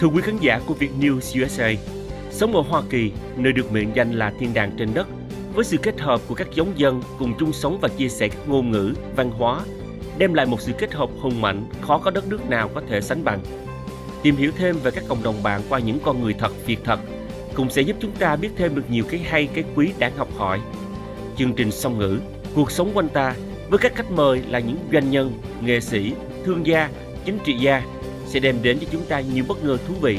Thưa quý khán giả của Viet News USA, sống ở Hoa Kỳ, nơi được mệnh danh là thiên đàng trên đất, với sự kết hợp của các giống dân cùng chung sống và chia sẻ các ngôn ngữ, văn hóa, đem lại một sự kết hợp hùng mạnh khó có đất nước nào có thể sánh bằng. Tìm hiểu thêm về các cộng đồng bạn qua những con người thật, việc thật, cũng sẽ giúp chúng ta biết thêm được nhiều cái hay, cái quý đáng học hỏi. Chương trình song ngữ, cuộc sống quanh ta, với các khách mời là những doanh nhân, nghệ sĩ, thương gia, chính trị gia, sẽ đem đến cho chúng ta nhiều bất ngờ thú vị.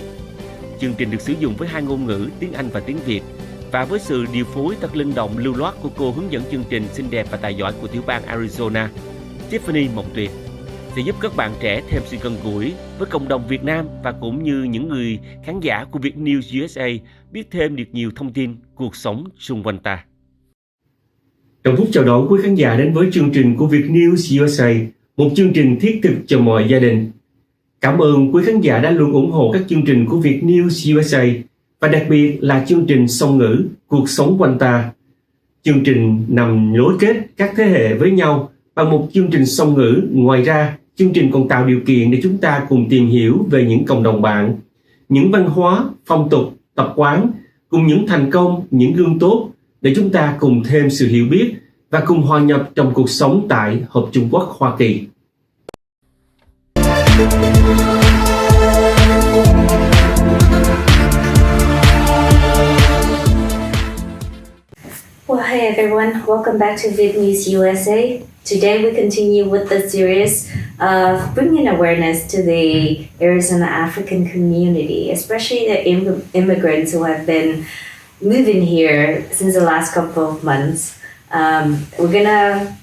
Chương trình được sử dụng với hai ngôn ngữ tiếng Anh và tiếng Việt, và với sự điều phối thật linh động lưu loát của cô hướng dẫn chương trình xinh đẹp và tài giỏi của tiểu bang Arizona, Tiffany Mộng Tuyệt, sẽ giúp các bạn trẻ thêm sự gần gũi với cộng đồng Việt Nam và cũng như những người khán giả của Viet News USA biết thêm được nhiều thông tin cuộc sống xung quanh ta. Trọng Phúc chào đón quý khán giả đến với chương trình của Viet News USA, một chương trình thiết thực cho mọi gia đình. Cảm ơn quý khán giả đã luôn ủng hộ các chương trình của Viet News USA và đặc biệt là chương trình song ngữ cuộc sống quanh ta. Chương trình nằm nối kết các thế hệ với nhau bằng một chương trình song ngữ. Ngoài ra, chương trình còn tạo điều kiện để chúng ta cùng tìm hiểu về những cộng đồng bạn, những văn hóa, phong tục, tập quán, cùng những thành công, những gương tốt để chúng ta cùng thêm sự hiểu biết và cùng hòa nhập trong cuộc sống tại Hợp Trung Quốc Hoa Kỳ. Well, hey everyone, welcome back to Viet News USA. Today we continue with the series of bringing awareness to the Arizona African community, especially the immigrants who have been moving here since the last couple of months. We're gonna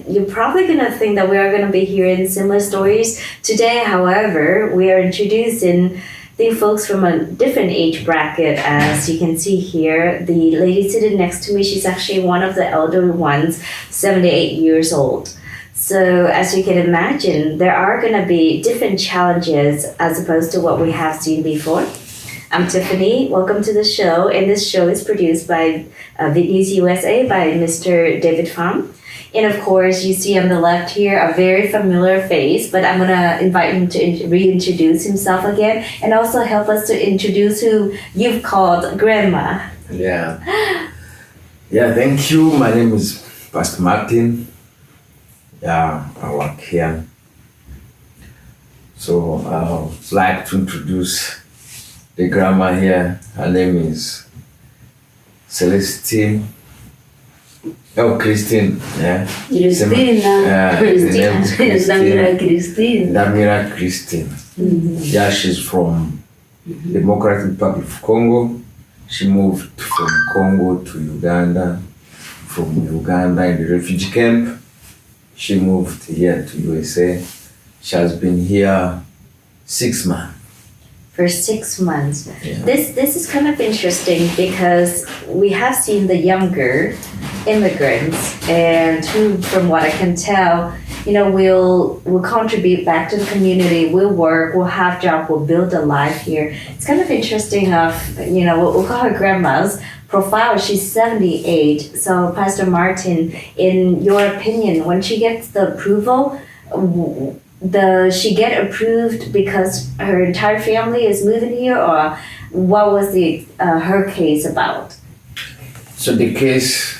you're probably gonna think that we are gonna be hearing similar stories today. However, we are introducing the folks from a different age bracket. As you can see here, the lady sitting next to me, she's actually one of the elder ones, 78 years old. So as you can imagine, there are going to be different challenges as opposed to what we have seen before. I'm Tiffany. Welcome to the show. And this show is produced by Viet News USA by Mr. David Pham. And of course, you see on the left here a very familiar face, but I'm going to invite him to reintroduce himself again and also help us to introduce who you've called Grandma. Yeah, thank you. My name is Pastor Martin. Yeah, I work here. So I would like to introduce the grandma here. Her name is Celestine. Oh, Christine, yeah. Ndamira Christine. Mm-hmm. Yeah, she's from Democratic Republic of Congo. She moved from Congo to Uganda. From Uganda in the refugee camp, she moved here to USA. She has been here 6 months. For 6 months. Yeah. This is kind of interesting because we have seen the younger immigrants and who, from what I can tell, will contribute back to the community, will work, will have job, will build a life here. It's kind of interesting of, we'll call her grandma's profile. She's 78. So Pastor Martin, in your opinion, when she gets the approval, does she get approved because her entire family is moving here, or what was her case about? So the case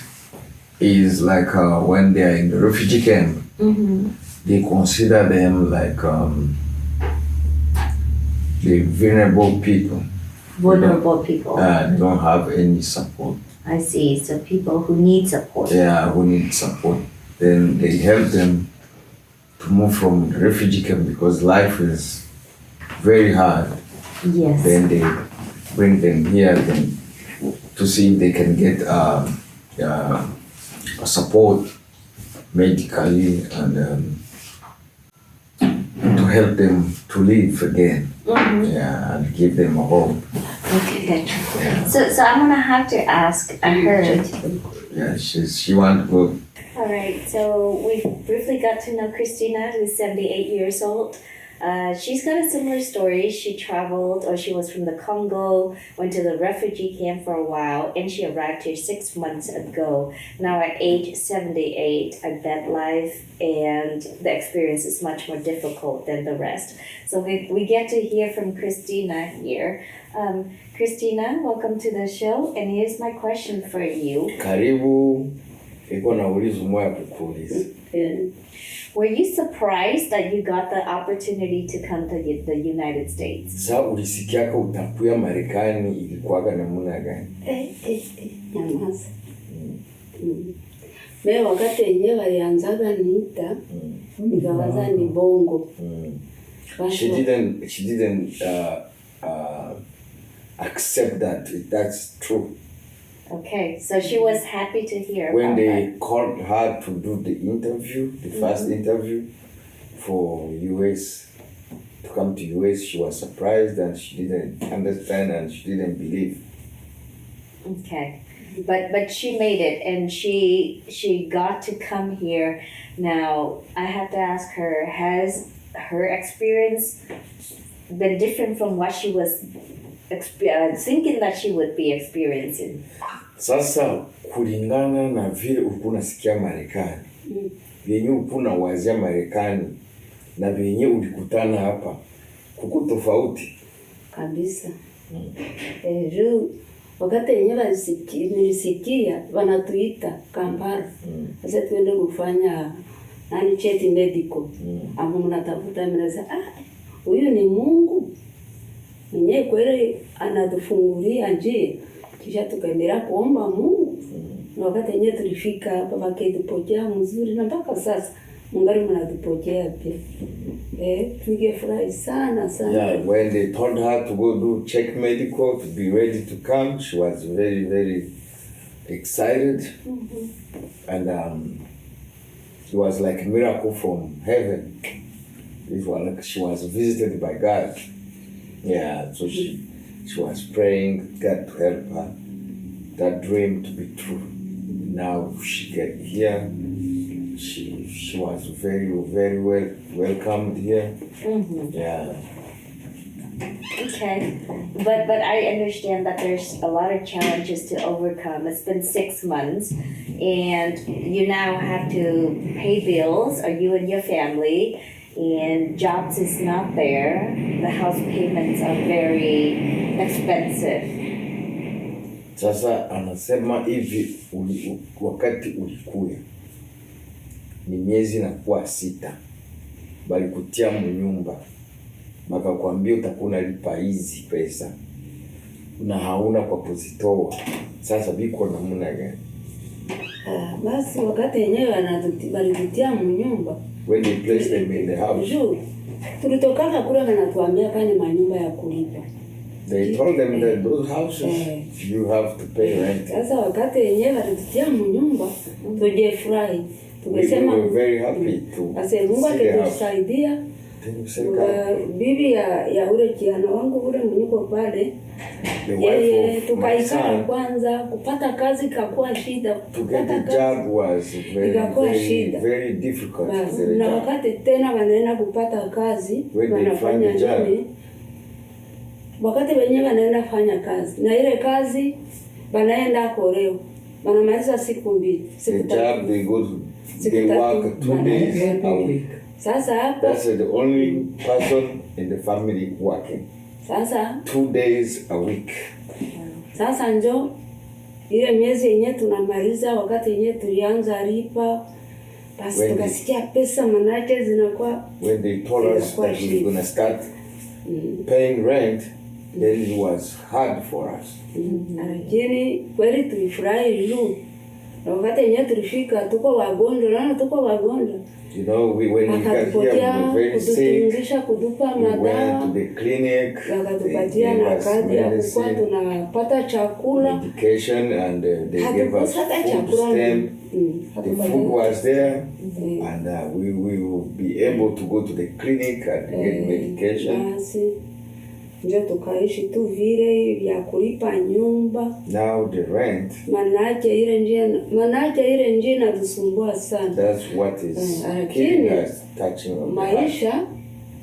is like when they are in the refugee camp, they consider them like the vulnerable people. Vulnerable people. Don't have any support. I see. So people who need support. Yeah, who need support. Then they help them to move from the refugee camp because life is very hard. Yes. Then they bring them here then to see if they can get support medically and to help them to live again. Yeah, and give them a hope. Okay. Yeah. So I'm gonna have to ask her. Yeah, she want to go. All right. So we briefly got to know Christina, who's 78 years old. She's got a similar story. She traveled, or she was from the Congo, went to the refugee camp for a while, and she arrived here 6 months ago. Now at age 78, I bet life and the experience is much more difficult than the rest. So we get to hear from Christina here. Christina, welcome to the show, and here's my question for you. Karibu, iko na ulizo moja kukuuliza. Were you surprised that you got the opportunity to come to the United States? Sasa ulisikiaka utakuya Marekani ilikuwaga namna gani? Nyamaza. Mimi wakati yenyewe walianzaga niita, nikawaza ni bongo. She didn't accept that that's true. Okay, so she was happy to hear when about they that. called her to do the interview, the first interview for US, to come to US, she was surprised and she didn't understand and she didn't believe. Okay, but she made it, and she got to come here. Now I have to ask her: has her experience been different from what she was thinking that she would be experiencing? Sasa kulingana na vile ulikuwa unasikia Marekani, vyenye ulikuwa unawazia Marekani na vyenye ulikutana hapa, kuko tofauti kabisa. Juu wakati yenyewe nilisikia wanatuita Kampala. Sasa tuende kufanya cheti medical. Hapo mnatafuta mnaza huyu ni Mungu. Mwenye kweli anatufungulia njia. Kisha tukaendelea kuomba Mungu. Na wakati yenyewe tulifika hapa wakatupokea mzuri na mpaka sasa Mungu mnatupokea pia. Tungefurahi sana. Yeah, when they told her to go do check medical, to be ready to come, she was very, very excited. And it was like a miracle from heaven. It was like she was visited by God. Yeah, so she was praying God to help her, that dream to be true. Now she get here. She was very, very well welcomed here. Yeah. Okay, but I understand that there's a lot of challenges to overcome. It's been 6 months, and you now have to pay bills, or you and your family, and jobs is not there. The house payments are very expensive. Sasa anasema hivi wakati ulikuya ni miezi inakuwa 6, bali kutia mnyumba wakakwambia utakuwa unalipa hizi pesa na hauna kwa kuzitoa. Sasa biko namna gani? Basi wakati yenyewe walitutia mnyumba, when they placed them in the house, tulitokaka kule wanatuambia kani manyumba ya kulipa. They told them that those houses you have to pay rent. Sasa wakati yenyewe walitutia mnyumba, tujefurahi. Tukasema we were very happy to ase Mungu akitusaidia. Bibi ya ule kijana wangu ule mnyuko pale, yeye tukaikaa kwanza, kupata kazi kakuwa shida. Kupata job was very difficult. Na wakati tena wanaenda kupata kazi, wanafanya nini? Wakati wenyewe wanaenda fanya kazi, na ile kazi wanaenda koreo, wanamaliza siku mbili. The job they work 2 days a week. Sasa hapa that's the only person in the family working. Sasa 2 days a week. Sasa njo ile miezi yenyewe tunamaliza, wakati yenyewe tulianza lipa, basi tukasikia pesa manake zinakuwa. When they told us that we were going to start paying rent, then it was hard for us. Lakini kweli tulifurahi juu wakati yenyewe tulifika tuko wagonjwa. You know, when we got here, we were very sick. We went to the clinic. They gave us medication, and they gave us food stamp. The food was there, and we will be able to go to the clinic and get medication. Ndio tukaishi tu vile ya kulipa nyumba. Now the rent. Manake ile njia inatusumbua sana. That's what is keeping us touching on maisha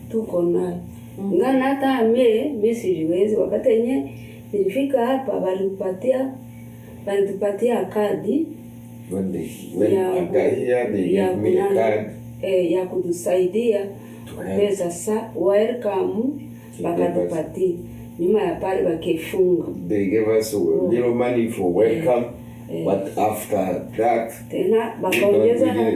tuko nayo. Ngana hata mimi sijiwezi. Wakati yenye nilifika hapa walitupatia kadi ya kutusaidia pesa. Sa welcome wakatupatia. Nyuma ya pale wakifunga. They gave us a little money for welcome, but after that tena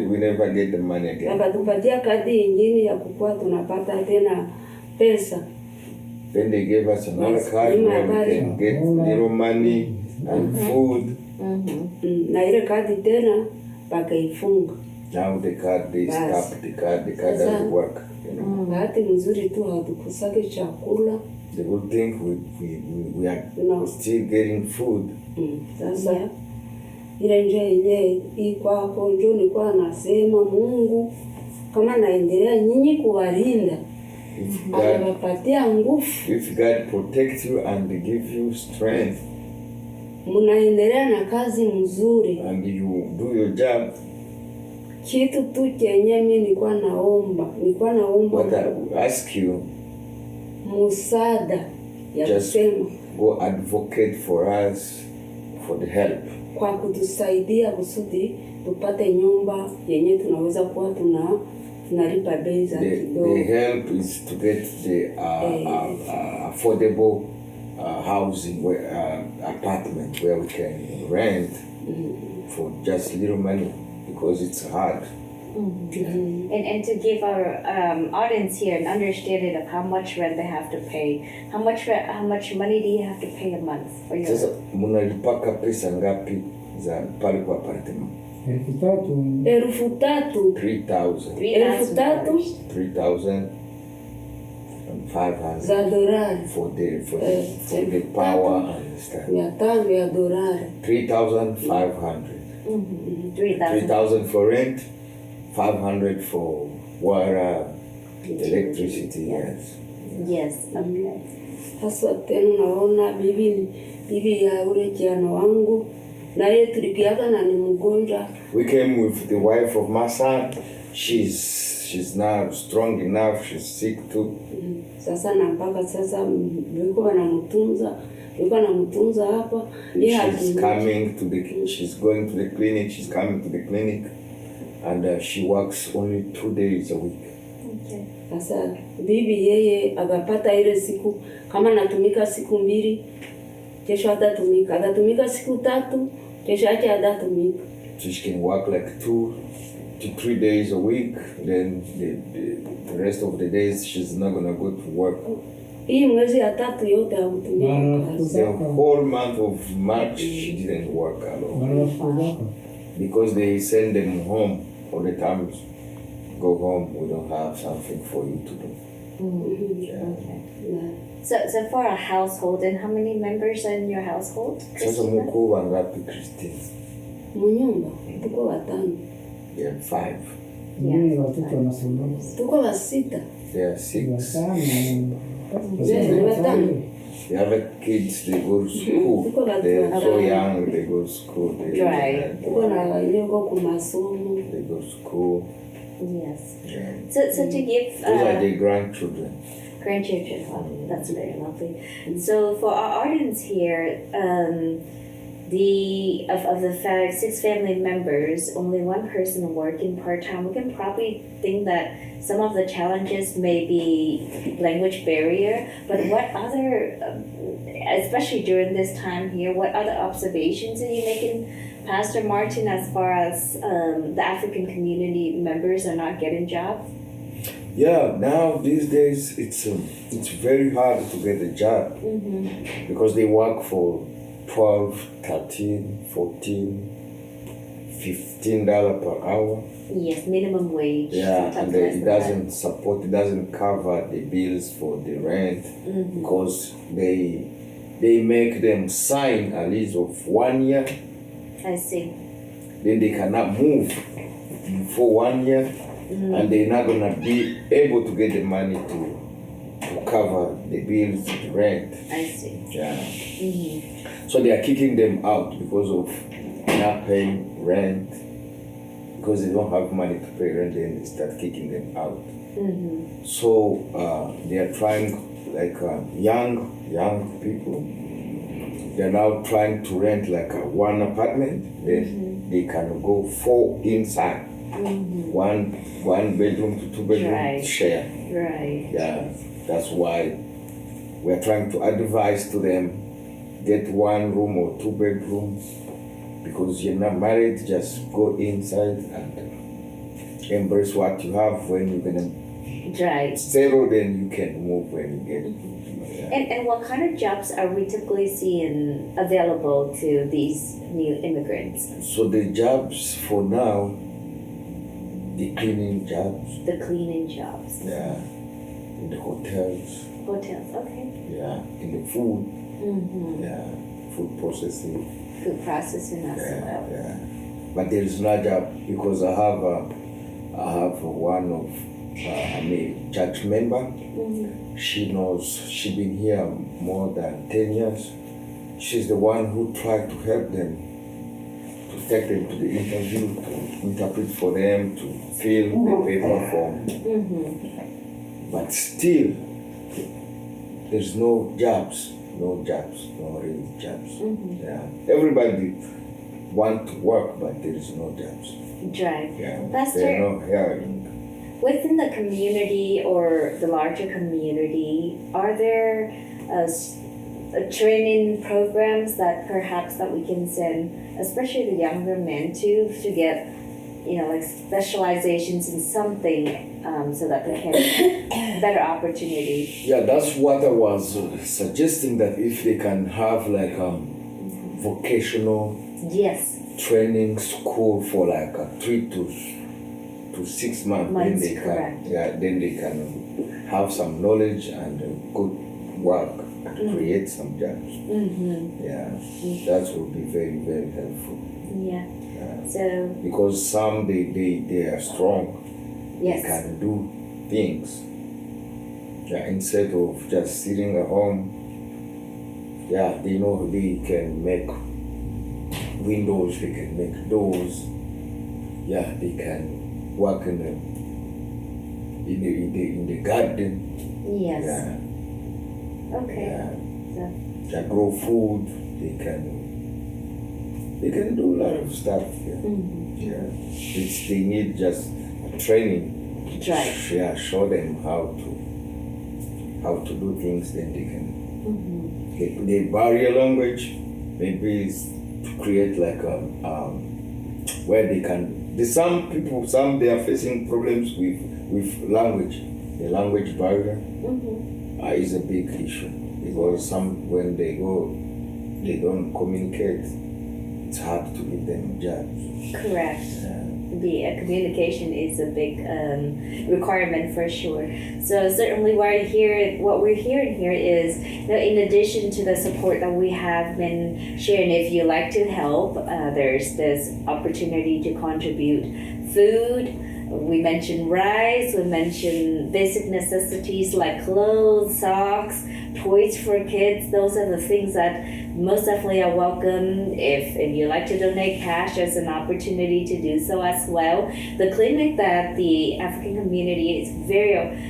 we never get the money again. Wakatupatia kadi nyingine ya kukua tunapata tena pesa. Then they gave us another card where we can get little money and food. Na ile kadi tena wakaifunga. Now the card, they stopped the card doesn't work. Bahati mzuri tu hatukusake chakula. The good thing we are still getting food. Sasa ile njia ile iko hapo, ndio nilikuwa nasema Mungu kama naendelea nyinyi kuwalinda, anawapatia nguvu. If God protects you and give you strength, mnaendelea na kazi mzuri and you do your job. Kitu tu kenye mimi nilikuwa naomba What I ask you, msaada ya just kusema go advocate for us for the help, kwa kutusaidia kusudi tupate nyumba yenye tunaweza kuwa tunalipa bei za kidogo. The help is to get the affordable housing apartment where we can rent for just little money, because it's hard. And to give our audience here an understanding of how much rent they have to pay, how much money do you have to pay a month for your? Sasa mnalipaka pesa ngapi za pale kwa apartment? 3,000 $3,500 za dolari for the power and stuff. $500 $3,500. 3,000. $3,000 for rent, $500 for water, electricity. Yes. Okay. Sasa tena naona bibi ya ule kijana wangu na yeye tulikiaga na ni mgonjwa. We came with the wife of my son. She's now strong enough. She's sick too. Sasa na mpaka sasa nilikuwa namtunza hapa. She's going to the clinic. She's coming to the clinic, and she works only 2 days a week. Okay. Sasa bibi yeye agapata ile siku kama natumika siku 2, kesho hatatumika. Atatumika siku 3, kesho yake hatatumika. So she can work like 2 to 3 days a week. Then the rest of the days she's not gonna go to work. Hii mwezi ya 3 yote hakutumika. The whole month of March she didn't work at all, because they send them home all the time. Go home, we don't have something for you to do. Okay. So for a household, and how many members are in your household? Sasa mko wangapi, Christine? Munyumba tuko 5. Yeah, 5. Tuko 6. There are 6. Yeah, The other kids, they go to school. They're so young, they go to school. They go to school. Yes. Yeah. So to give Those are the grandchildren. Grandchildren, wow, that's very lovely. So for our audience here, of the 6 family members, only one person working part-time. We can probably think that some of the challenges may be language barrier, but what other, especially during this time here, what other observations are you making, Pastor Martin, as far as the African community members are not getting jobs? Yeah, now these days it's very hard to get a job, because they work for $12, $13, $14, $15 per hour. Yes, minimum wage. Yeah, and it doesn't cover the bills for the rent, because they make them sign a lease of 1 year. I see. Then they cannot move for 1 year, and they're not gonna be able to get the money to cover the bills, the rent. I see. Yeah. So they are kicking them out because of not paying rent, because they don't have money to pay rent. Then they start kicking them out. So they are trying, like young people, they're now trying to rent like one apartment. Then they can go 4 inside. One bedroom to 2 bedroom share. Right. Yeah, that's why we're trying to advise to them, get 1 room or 2 bedrooms, because you're not married, just go inside and embrace what you have. When you're gonna settle, then you can move when you get. And what kind of jobs are we typically seeing available to these new immigrants? So the jobs for now, the cleaning jobs. The cleaning jobs. Yeah. In the hotels. Hotels, okay. Yeah. In the food. Yeah. Food processing. Food processing as well. Yeah. But there is no job, because I have one of church member. She knows, she's been here more than 10 years. She's the one who tried to help them, to take them to the interview, to interpret for them, to fill the paper form. But still, there's no jobs, no real jobs. Yeah. Everybody want to work, but there is no jobs. Right. Yeah. Pastor, they're not hiring. Within the community or the larger community, are there training programs that perhaps that we can send, especially the younger men to get, like specializations in something, so that they can have better opportunity? Yeah, that's what I was suggesting, that if they can have like vocational training school for like 3 to 6 months, then they can, then they can have some knowledge and good work and create some jobs. Yeah, that would be very, very helpful. Yeah. So because some they are strong, they can do things. Yeah, instead of just sitting at home. Yeah, they know they can make windows, they can make doors. Yeah, they can work in the garden. Yes. Yeah. Okay. Yeah. So. They grow food. They can do a lot of stuff. Yeah. Yeah. They need just training. Right. Yeah. Show them how to do things. Then they can. They barrier language. Maybe is to create like where they can. Some people they are facing problems with language. The language barrier is a big issue, because some, when they go, they don't communicate. It's hard to give them jobs. Correct. The communication is a big requirement for sure. So certainly what we're hearing here is that in addition to the support that we have been sharing, if you like to help, there's this opportunity to contribute food. We mentioned rice, we mentioned basic necessities like clothes, socks, toys for kids. Those are the things that most definitely are welcome. If you like to donate cash, there's an opportunity to do so as well. The clinic that the African community is very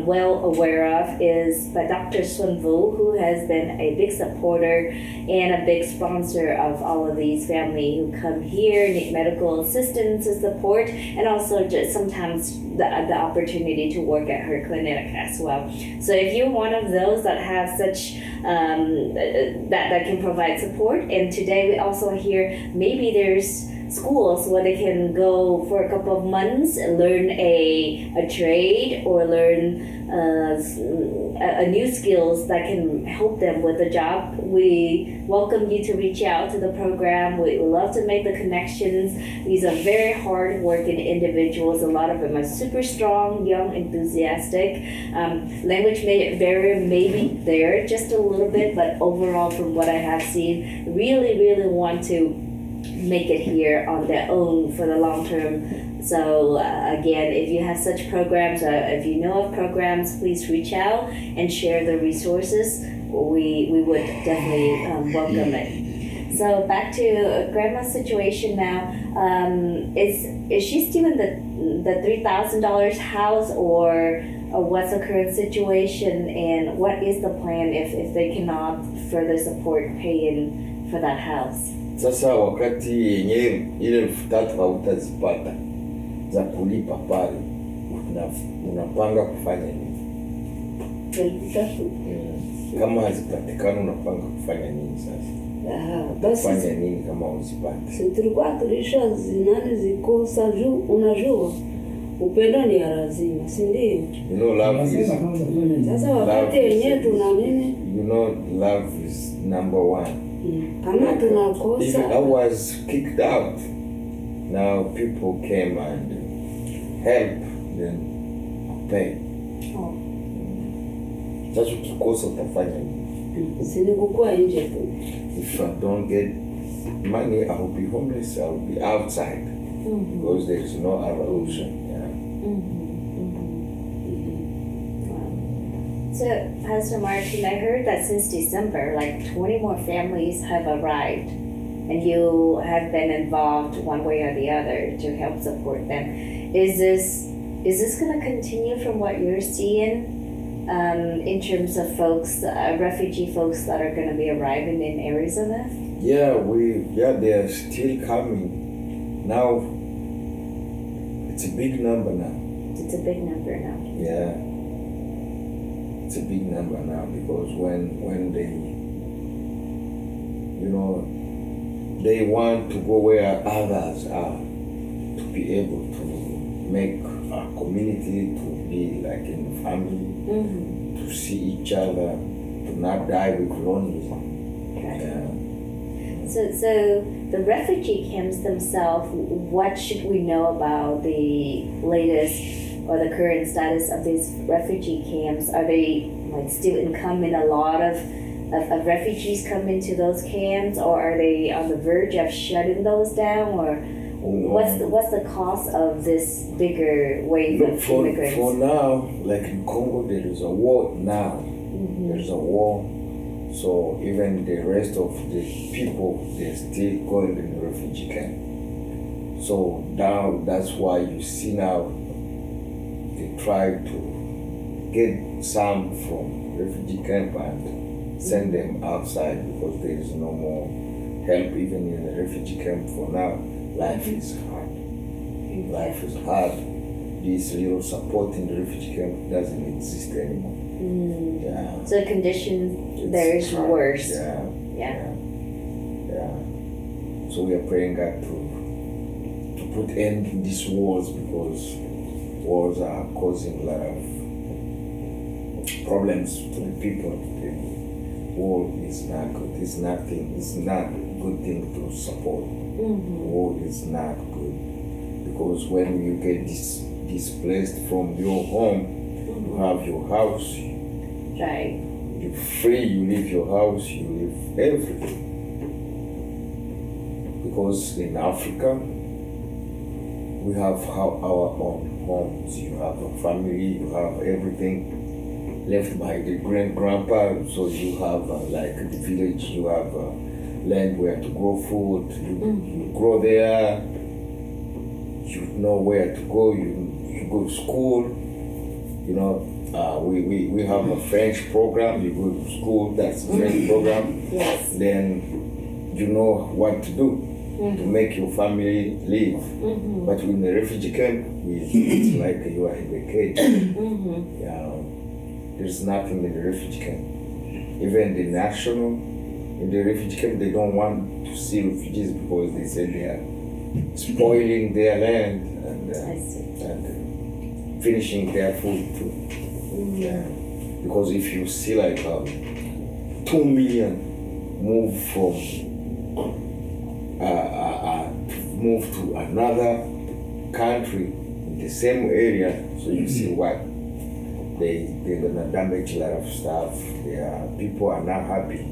well aware of is by Dr. Xuân Vũ, who has been a big supporter and a big sponsor of all of these families who come here, need medical assistance and support, and also just sometimes the opportunity to work at her clinic as well. So if you're one of those that have such that can provide support, and today we also hear maybe there's schools where they can go for a couple of months and learn a trade or learn a new skills that can help them with a job. We welcome you to reach out to the program. We love to make the connections. These are very hard working individuals. A lot of them are super strong, young, enthusiastic. Language barrier may be there just a little bit, but overall from what I have seen, really want to make it here on their own for the long term. So again, if you have such programs, if you know of programs, please reach out and share the resources. We would definitely welcome it. So back to Grandma's situation now. Is she still in the $3,000 house, or what's the current situation, and what is the plan if they cannot further support paying for that house? Sasa wakati yenyewe ile 3,000 hautazipata za kulipa pale, unapanga kufanya nini? Kama hazipatikana unapanga kufanya nini sasa? Basi Fanya nini kama uzipate? si tulikuwa tulisha zinani zikosa juu, unajua upendo ni ya lazima, si ndio? You know love is Sasa wakati yenyewe tuna nini, you know love is number one. kama If tunakosa I was kicked out, now people came and help, then pay. Oh. Sasa ukikosa utafanya nini? sinikukua nje tu. If I don't get money, I will be homeless. I will be outside because there is no other option. Yeah. So, Pastor Martin, I heard that since December, like 20 more families have arrived, and you have been involved one way or the other to help support them. Is this going to continue from what you're seeing in terms of folks, refugee folks that are going to be arriving in Arizona? Yeah, they are still coming. Now, it's a big number now. It's a big number now. Yeah, it's a big number now because when they, you know, they want to go where others are, to be able to make a community, to be like in family, to see each other, to not die with loneliness. Okay. Yeah. So the refugee camps themselves, what should we know about the latest or the current status of these refugee camps? Are they like still incoming a lot of refugees coming to those camps, or are they on the verge of shutting those down, or what's the cost of this bigger wave Look, of immigrants? for now, like in Congo, there is a war now. There's a war. So even the rest of the people, they're still going in the refugee camp. So now that's why you see now they try to get some from refugee camp and send them outside because there is no more help even in the refugee camp for now. Life is hard. Life is hard. This little support in the refugee camp doesn't exist anymore. Yeah. So the condition there is hard. worse. Yeah. Yeah. So we are praying God to put end in these wars because wars are causing a lot of problems to the people. The war is not good. It's not a good thing to support. War is not good because when you get displaced from your home, you have your house. Right. You're free, you leave your house, you leave everything. Because in Africa, we have our own homes. You have a family, you have everything left by the grandpa. So you have like the village, you have land where to grow food. You grow there. You know where to go. You go to school. You know. We have a French program. You go to school, that's a French program. Yes. Then you know what to do to make your family live. But in the refugee camp, it's like you are in the cage. There's nothing in the refugee camp. Even the national, in the refugee camp, they don't want to see refugees because they say they are spoiling their land and finishing their food too. Yeah. Because if you see like 2 million move to another country in the same area, so you see what they're gonna damage a lot of stuff. People are not happy.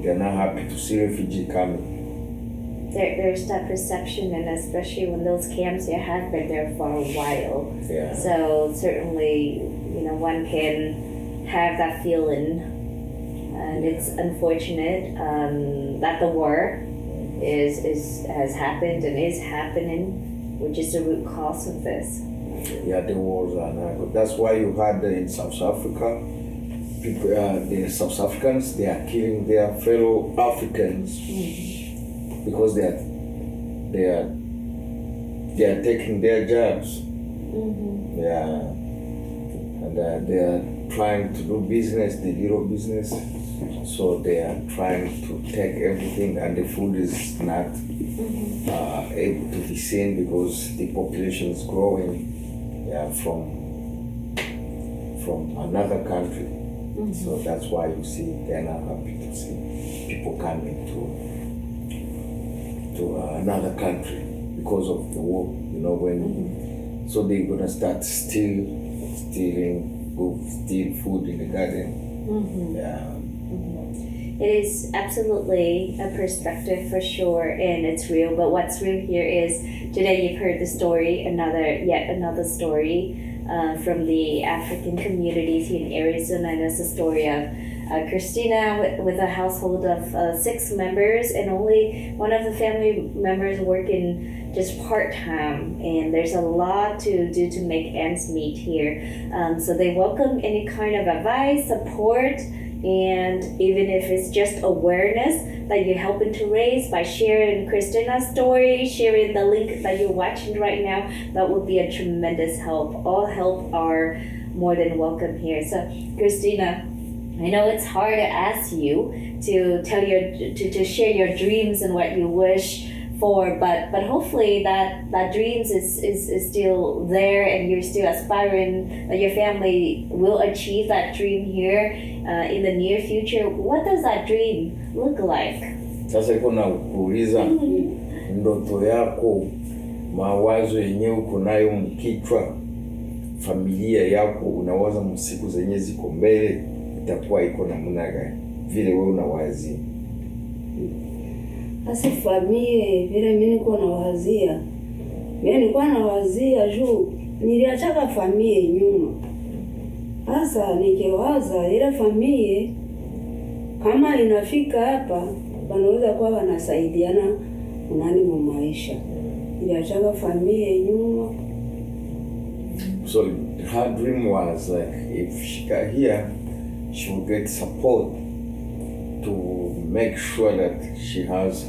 They're not happy to see refugee coming. There's that perception, and especially when those camps have been there for a while. Yeah. So certainly, one can have that feeling and it's unfortunate that the war has happened and is happening, which is the root cause of this. Yeah, the wars are not. That's why you had in South Africa, people, the South Africans, they are killing their fellow Africans because they are taking their jobs. Yeah, and they are trying to do business, the little business. So they are trying to take everything, and the food is not able to be seen because the population is growing. Yeah, from another country. So that's why you see they're not happy to see people coming to another country because of the war. You know, when so they're gonna start stealing food in the garden. Yeah. It is absolutely a perspective for sure, and it's real. But what's real here is today you've heard the story, yet another story from the African communities here in Arizona, and it's the story of Christina with a household of 6 members, and only one of the family members working just part-time, and there's a lot to do to make ends meet here. So they welcome any kind of advice, support, and even if it's just awareness that you're helping to raise by sharing Christina's story, sharing the link that you're watching right now, that would be a tremendous help. All help are more than welcome here. So Christina, I know it's hard to ask you to tell to share your dreams and what you wish for, but hopefully that dreams is still there, and you're still aspiring that your family will achieve that dream here in the near future. What does that dream look like? Sasa iko na kuuliza ndoto yako, mawazo yenyewe uko nayo mkichwa, familia yako unawaza msiku zenye ziko mbele itakuwa iko namna gani vile wewe unawazi? Basi familia vile mimi niko nawazia. Mimi nilikuwa nawazia juu niliacha familia nyuma. Sasa nikiwaza ile familia kama inafika hapa wanaweza kuwa wanasaidiana unani mu maisha. Niliacha familia nyuma. So her dream was like if she got here, she will get support to make sure that she has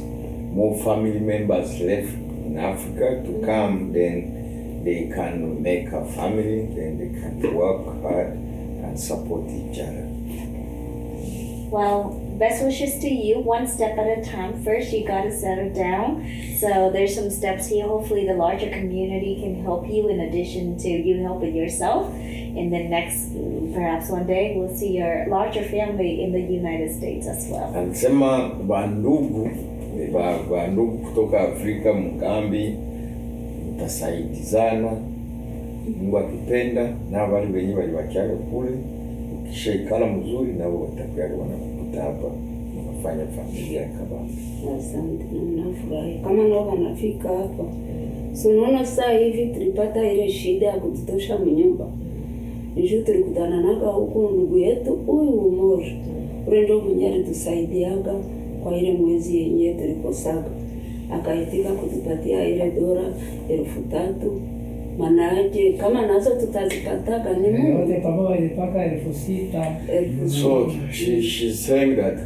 more family members left in Africa to come, then they can make a family, then they can work hard and support each other. Well, best wishes to you, one step at a time. First, you got to settle down. So there's some steps here. Hopefully the larger community can help you in addition to you helping yourself. And then next, perhaps one day, we'll see your larger family in the United States as well. Anasema bandugu kutoka Afrika mkambi mtasaidizana, Mungu akipenda, na wale wenyewe waliwakiaga kule ukishaikala mzuri na wao watakuwa wanakuta hapa wanafanya familia kabisa. Asante, nafurahi kama nao wanafika hapa. So unaona sasa hivi tulipata ile shida ya kututosha mnyumba. Nisho tulikutana naga huko ndugu yetu huyu mmoja. Ule ndio mwenye alitusaidiaga kwa ile mwezi yenyewe tulikosaga. Akaitika kutupatia ile dola 3,000. Manaaje kama nazo tutazipataga ni Mungu. Yote pamoja ilipaka 6,000. So she's saying that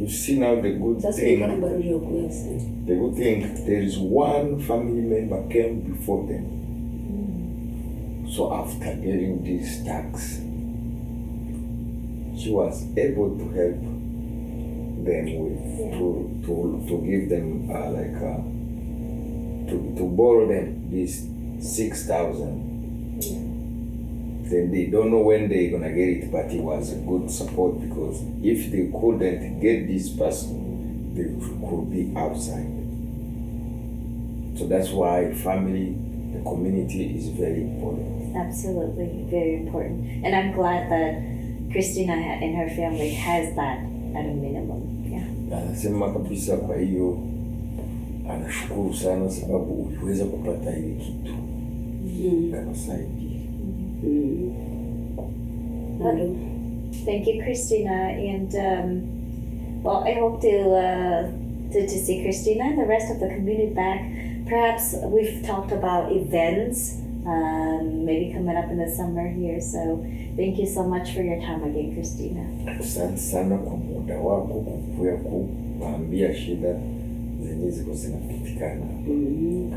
you see now the good thing. The good thing, there is one family member came before them. So after getting this tax, she was able to help them with to give them to borrow them this 6,000. Then they don't know when they're gonna get it, but it was a good support because if they couldn't get this person, they could be outside. So that's why family, the community is very important. Absolutely, very important. And I'm glad that Christina and her family has that at a minimum. Yeah. Anasema kabisa, kwa hiyo anashukuru sana sababu uliweza kupata ile kitu. Kama saidi. Thank you, Christina. And well, I hope to see Christina and the rest of the community back. Perhaps we've talked about events, maybe coming up in the summer here. So thank you so much for your time again, Christina. Asante sana kwa muda wako kukuya kuambia shida zenye ziko zinapitikana.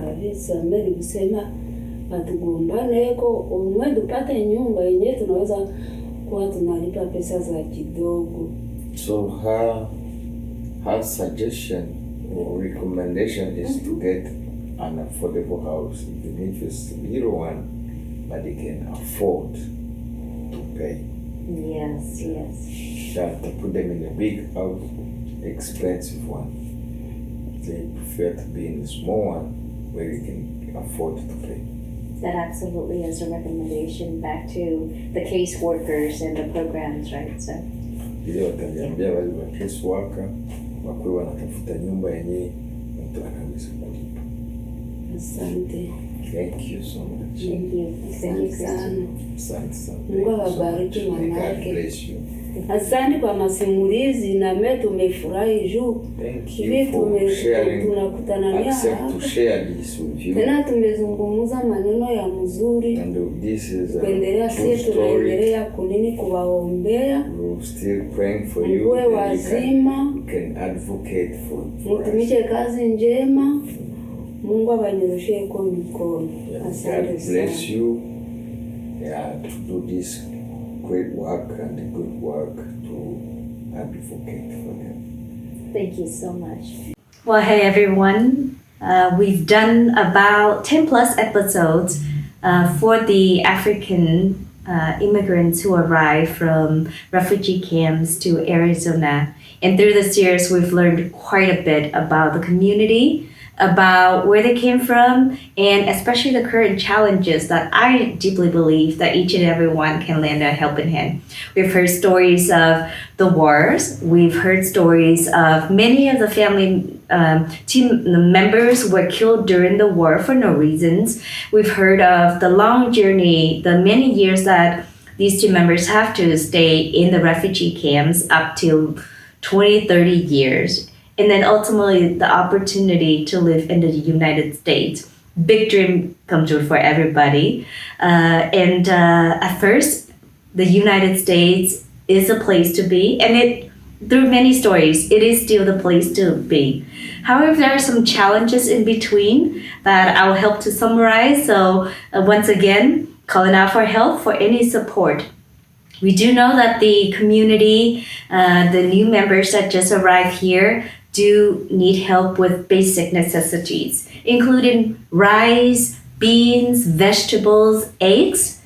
Kabisa, mbele kusema atugombaneko umwe tupate nyumba yenyewe tunaweza kuwa tunalipa pesa za kidogo. So her suggestion or recommendation is to get an affordable house, even if it's a little one, but they can afford to pay. Yes, yes. That to put them in a big house, expensive one. They prefer to be in a small one where they can afford to pay. That absolutely is a recommendation back to the case workers and the programs, right? So. Ile wataniambia wale wa case worker wakuwe wanatafuta nyumba yenye mtu anaweza kulipa. Asante. Thank you so much. Thank you. Thank you, Christina. Asante sana. Mungu awabariki God mwanake. bless you. Asante kwa masimulizi na mimi tumefurahi juu. Thank you for sharing. Tunakutana Accept to share this with you. tena tumezungumza maneno ya mzuri. And this is a Kuendelea true sisi story. tunaendelea kunini kuwaombea. We're still praying for you. Mkuwe And wazima. you can advocate for us. Mtumishe kazi njema. Mungu abanyoroshe kwa mikono. Asante God sana. bless you to do this great work and good work to advocate for them. Thank you so much. Well, hey everyone. We've done about 10 plus episodes for the African immigrants who arrived from refugee camps to Arizona. And through this series, we've learned quite a bit about the community, about where they came from, and especially the current challenges that I deeply believe that each and every one can lend a helping hand. We've heard stories of the wars. We've heard stories of many of the family team members were killed during the war for no reasons. We've heard of the long journey, the many years that these team members have to stay in the refugee camps, up to 20, 30 years. And then ultimately the opportunity to live in the United States. Big dream come true for everybody. At first, the United States is a place to be. And through many stories, it is still the place to be. However, there are some challenges in between that I will help to summarize. So once again, calling out for help, for any support. We do know that the community, the new members that just arrived here, do need help with basic necessities, including rice, beans, vegetables, eggs.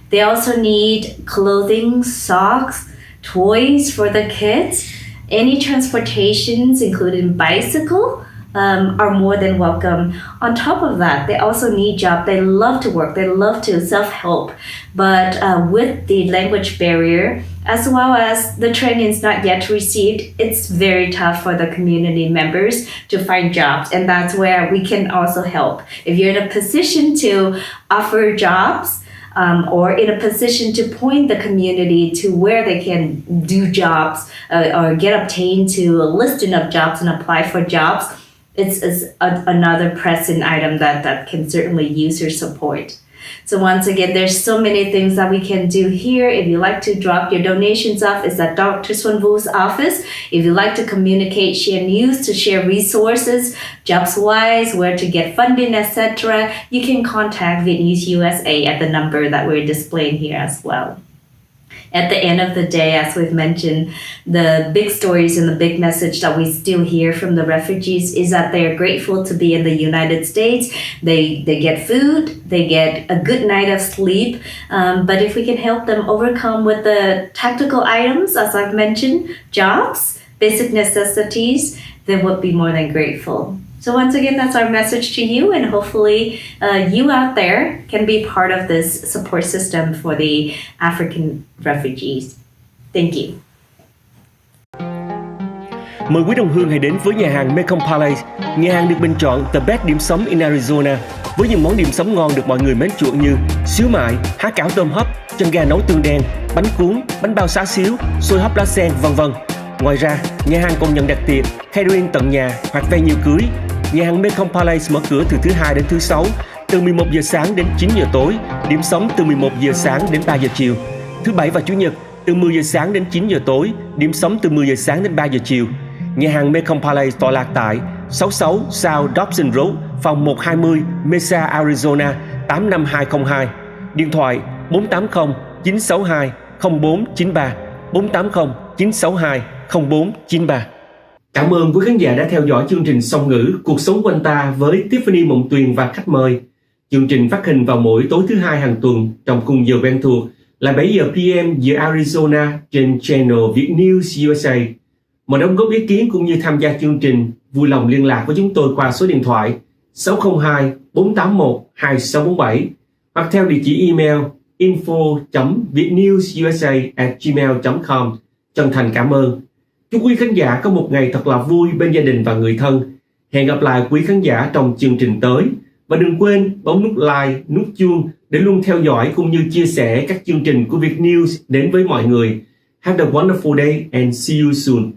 They also need clothing, socks, toys for the kids. Any transportations, including bicycle, are more than welcome. On top of that, they also need job. They love to work. They love to self-help. But with the language barrier, as well as the training is not yet received, it's very tough for the community members to find jobs. And that's where we can also help. If you're in a position to offer jobs, or in a position to point the community to where they can do jobs or get obtained to a listing of jobs and apply for jobs, it's another pressing item that can certainly use your support. So once again, there's so many things that we can do here. If you like to drop your donations off, it's at Dr. Xuân Vu's office. If you like to communicate, share news, to share resources, jobs-wise, where to get funding, etc., you can contact Viet News USA at the number that we're displaying here as well. At the end of the day, as we've mentioned, the big stories and the big message that we still hear from the refugees is that they are grateful to be in the United States. They get food, they get a good night of sleep. But if we can help them overcome with the tactical items, as I've mentioned, jobs, basic necessities, they would be more than grateful. So once again, that's our message to you, and hopefully you out there can be part of this support system for the African refugees. Thank you. Mời quý đồng hương hãy đến với nhà hàng Mekong Palace. Nhà hàng được bình chọn The Best Điểm Sống in Arizona với những món điểm sống ngon được mọi người mến chuộng như xíu mại, há cảo tôm hấp, chân gà nấu tương đen, bánh cuốn, bánh bao xá xíu, xôi hấp lá sen, v.v. Ngoài ra, nhà hàng còn nhận đặt tiệc, catering tận nhà hoặc venue cưới. Nhà hàng Mekong Palace mở cửa từ thứ Hai đến thứ Sáu, từ 11 giờ sáng đến 9 giờ tối, điểm sống từ 11 giờ sáng đến 3 giờ chiều. Thứ Bảy và Chủ nhật, từ 10 giờ sáng đến 9 giờ tối, điểm sống từ 10 giờ sáng đến 3 giờ chiều. Nhà hàng Mekong Palace tọa lạc tại 66 South Dobson Road, phòng 120, Mesa, Arizona 85202. Điện thoại 480 962 0493 480 962 0493. Cảm ơn quý khán giả đã theo dõi chương trình Song ngữ Cuộc sống của anh ta với Tiffany Mộng Tuyền và khách mời. Chương trình phát hình vào mỗi tối thứ Hai hàng tuần trong khung giờ quen thuộc là 7 giờ PM giờ Arizona trên channel Viet News USA. Mọi đóng góp ý kiến cũng như tham gia chương trình, vui lòng liên lạc với chúng tôi qua số điện thoại 602 481 2647 hoặc theo địa chỉ email info.vietnewsusa@gmail.com. Chân thành cảm ơn. Chúc quý khán giả có một ngày thật là vui bên gia đình và người thân. Hẹn gặp lại quý khán giả trong chương trình tới. Và đừng quên bấm nút like, nút chuông để luôn theo dõi cũng như chia sẻ các chương trình của Viet News đến với mọi người. Have a wonderful day and see you soon.